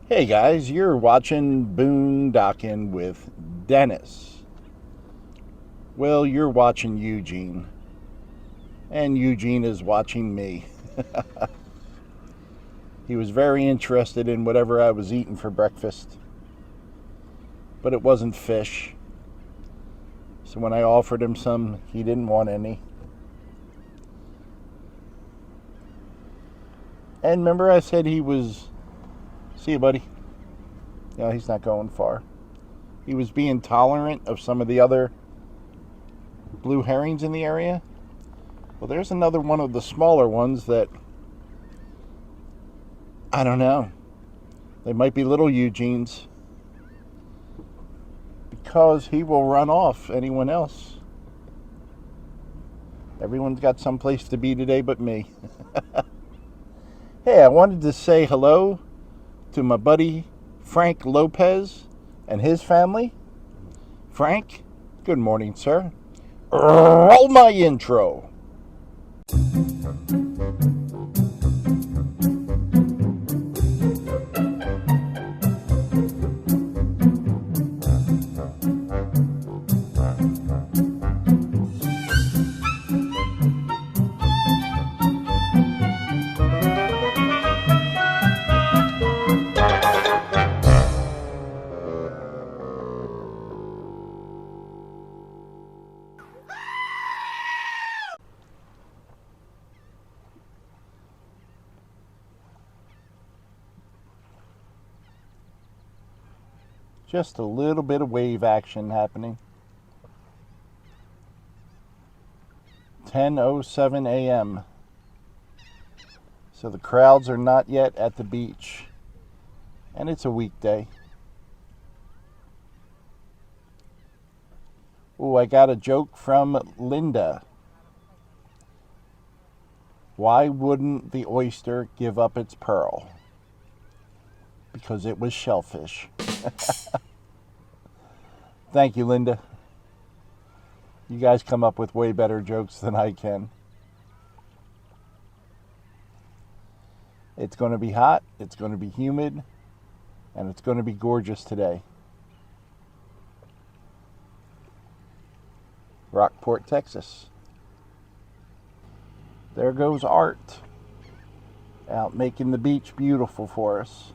Hey guys, you're watching Boondocking with Dennis. Well, you're watching Eugene, and Eugene is watching me. He was very interested in whatever I was eating for breakfast, but it wasn't fish. So when I offered him some, he didn't want any. And remember, I said he was. See you, buddy. No, he's not going far. He was being tolerant of some of the other blue herrings in the area. Well, there's another one of the smaller ones that I don't know. They might be little Eugenes because he will run off anyone else. Everyone's got someplace to be today but me. Hey, I wanted to say hello to my buddy Frank Lopez and his family. Frank, good morning, sir. Roll my intro. Just a little bit of wave action happening. 10:07 a.m. So the crowds are not yet at the beach. And it's a weekday. Oh, I got a joke from Linda. Why wouldn't the oyster give up its pearl? Because it was shellfish. Thank you, Linda. You guys come up with way better jokes than I can. It's going to be hot, it's going to be humid, and it's going to be gorgeous today. Rockport, Texas. There goes Art, out making the beach beautiful for us.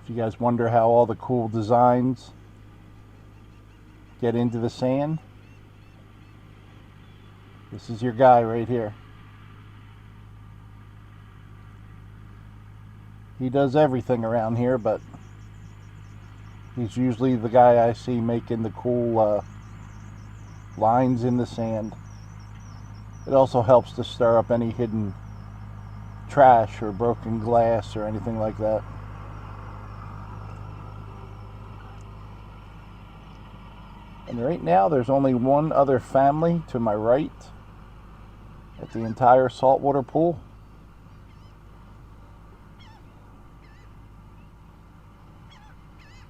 If you guys wonder how all the cool designs get into the sand, this is your guy right here. He does everything around here, but he's usually the guy I see making the cool lines in the sand. It also helps to stir up any hidden trash or broken glass or anything like that. And right now there's only one other family to my right at the entire saltwater pool.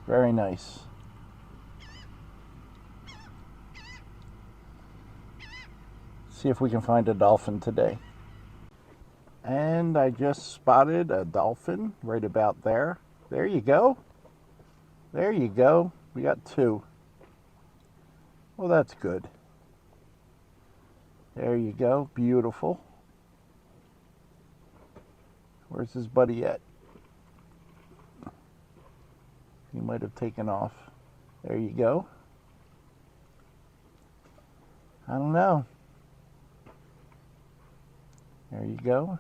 Very nice. See if we can find a dolphin today. And I just spotted a dolphin right about there. There you go. There you go. We got two. Well, that's good. There you go. Beautiful. Where's his buddy at? He might have taken off. There you go. I don't know. There you go.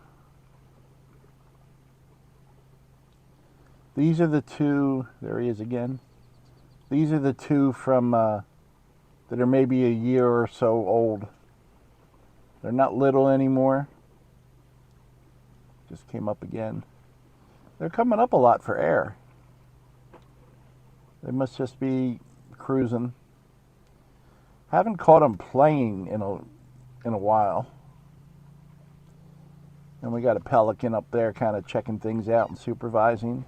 These are the two. There he is again. These are the two from that are maybe a year or so old. They're not little anymore. Just came up again. They're coming up a lot for air. They must just be cruising. Haven't caught them playing in a while. And we got a pelican up there kind of checking things out and supervising.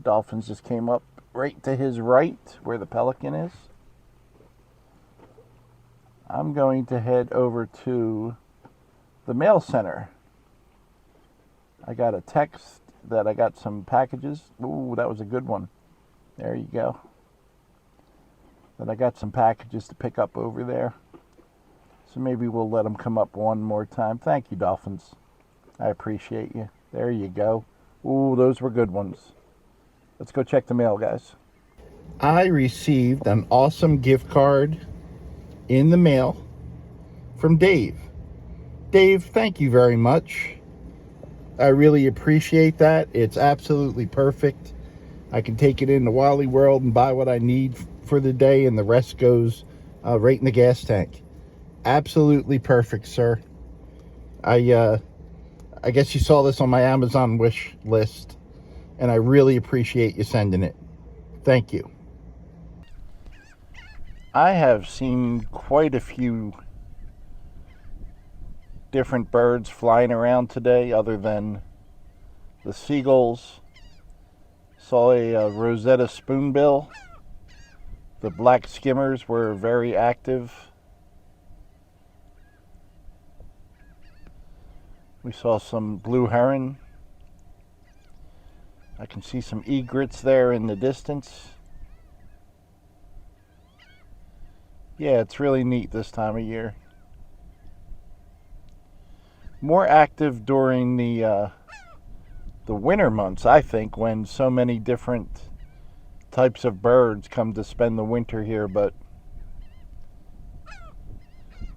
Dolphins just came up right to his right where the pelican is. I'm going to head over to the mail center I got a text that I got some packages. Ooh, that was a good one. There you go. That I got some packages to pick up over there. So maybe we'll let them come up one more time. Thank you, Dolphins. I appreciate you. There you go. Ooh, those were good ones. Let's go check the mail, guys. I received an awesome gift card in the mail from Dave. Dave, thank you very much. I really appreciate that. It's absolutely perfect. I can take it into Wally World and buy what I need for the day, and the rest goes right in the gas tank. Absolutely perfect, sir. I guess you saw this on my Amazon wish list, and I really appreciate you sending it. Thank you. I have seen quite a few different birds flying around today other than the seagulls. Saw a Rosetta spoonbill. The black skimmers were very active. We saw some blue heron. I can see some egrets there in the distance. Yeah, it's really neat this time of year. More active during the winter months, I think, when so many different types of birds come to spend the winter here, but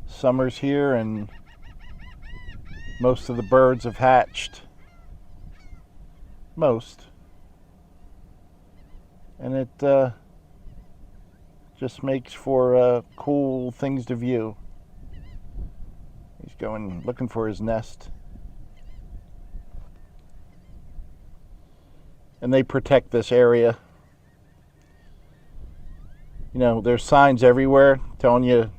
summer's here and most of the birds have hatched. Most. And it just makes for cool things to view. He's going looking for his nest. And they protect this area. You know, there's signs everywhere telling you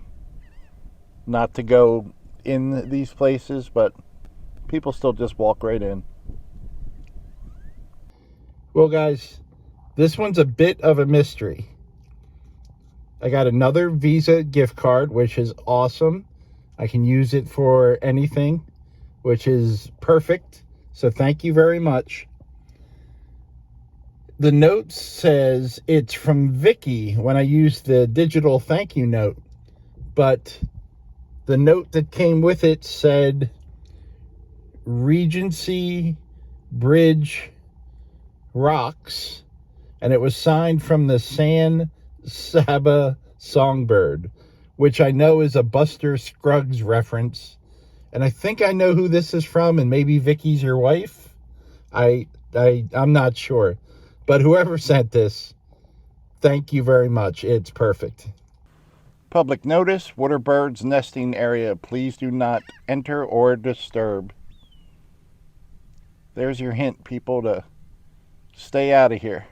not to go in these places, but people still just walk right in. Well, guys, this one's a bit of a mystery. I got another Visa gift card, which is awesome. I can use it for anything, which is perfect. So thank you very much. The note says it's from Vicky when I used the digital thank you note, but the note that came with it said Regency Bridge Rocks, and it was signed from the San Saba Songbird, which I know is a Buster Scruggs reference, and I think I know who this is from, and maybe Vicky's your wife. I'm not sure, but whoever sent this, thank you very much. It's perfect. Public notice: water birds nesting area. Please do not enter or disturb. There's your hint, people, to stay out of here.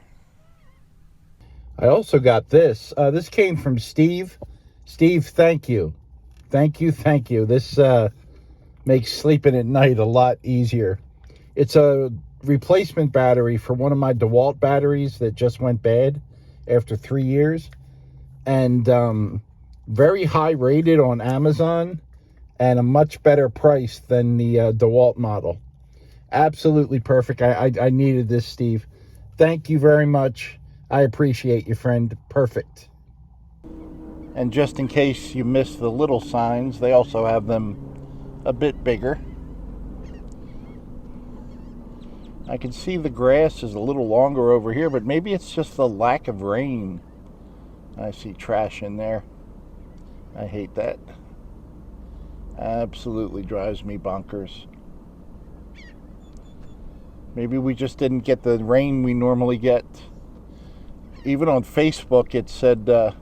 I also got this. This came from Steve. Steve, thank you. Thank you. This makes sleeping at night a lot easier. It's a replacement battery for one of my DeWalt batteries that just went bad after 3 years. And very high rated on Amazon and a much better price than the DeWalt model. Absolutely perfect. I needed this, Steve. Thank you very much. I appreciate you, friend. Perfect. And just in case you missed the little signs, they also have them a bit bigger. I can see the grass is a little longer over here, but maybe it's just the lack of rain. I see trash in there. I hate that. Absolutely drives me bonkers. Maybe we just didn't get the rain we normally get. Even on Facebook, it said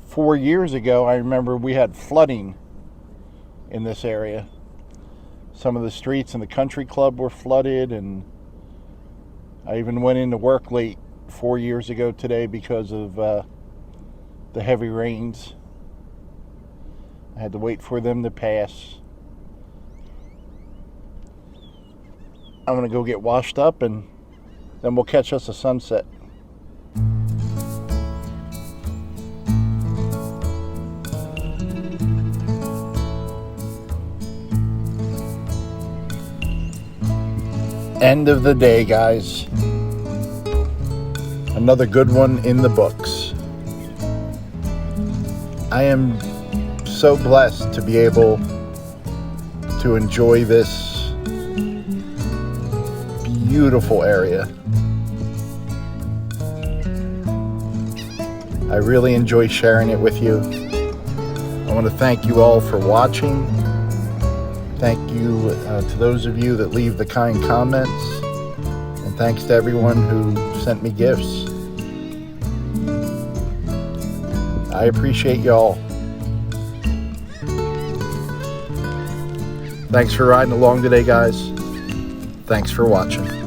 4 years ago, I remember we had flooding in this area. Some of the streets in the country club were flooded, and I even went into work late 4 years ago today because of the heavy rains. I had to wait for them to pass. I'm going to go get washed up, and then we'll catch us a sunset. End of the day, guys. Another good one in the books. I am so blessed to be able to enjoy this beautiful area. I really enjoy sharing it with you. I want to thank you all for watching. Thank you to those of you that leave the kind comments. And thanks to everyone who sent me gifts. I appreciate y'all. Thanks for riding along today, guys. Thanks for watching.